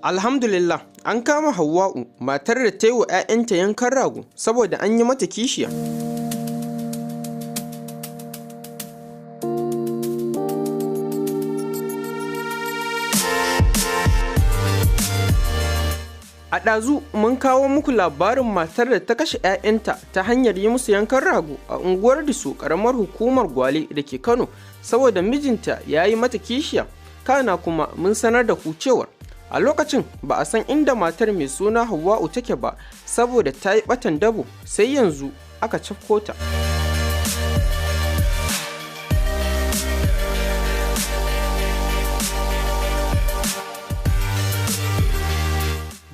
Alhamdulillah, an kama Hauwa'u, matar da ta yi wa 'ya'yanta yankan rago saboda an yi mata kishiya. A ɗazu mun kawo muku labarin matar da ta kashe 'ya'yanta ta hanyar yi musu yankan rago a unguwar Diso, ƙaramar hukumar Gwale da ke Kano, saboda mijinta ya yi mata kishiya. Kana kuma mun sanar da ku cewar a lokacin ba a san inda matar mai suna Hauwa'u take ba saboda ta yi ɓatan dabo, sai yanzu aka cafko ta.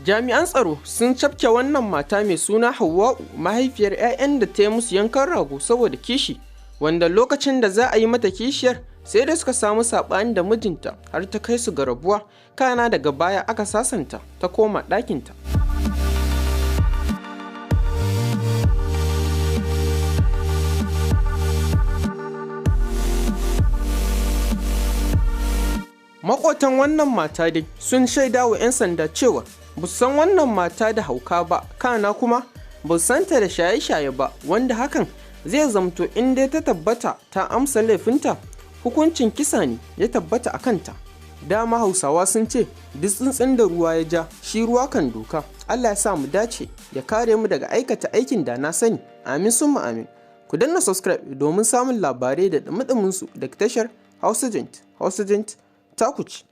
Jami'an tsaro sun cafke wannan mata mai suna Hauwa'u, mahaifiyar 'ya'yan da ta yi musu yankan rago saboda kishi, wanda lokacin da za a yi mata kishiyar sai da suka samu saɓani da mijinta har ta kai su ga rabuwa, kana daga baya aka sasanta ta koma ɗakinta. Maƙotan wannan mata dai sun shaida wa 'yan sanda cewa ba su san wannan mata da hauka ba, kana kuma ba su santa da shaye-shaye ba, wanda hakan zai zamto in dai ta tabbata ta amsa laifinta, hukuncin kisa ne ya tabbata a kanta. Dama Hausawa sun ce duk tsuntsun da ruwa ya ja shi ruwa kan doka. Allah ya sa mu dace ya kare mu daga aikata aikin da na sani. Amin summa amin. Ku danna subscribe domin samun labarai da dumi-duminsu daga tashar Hausa Joint. Hausa Joint ta ku ci.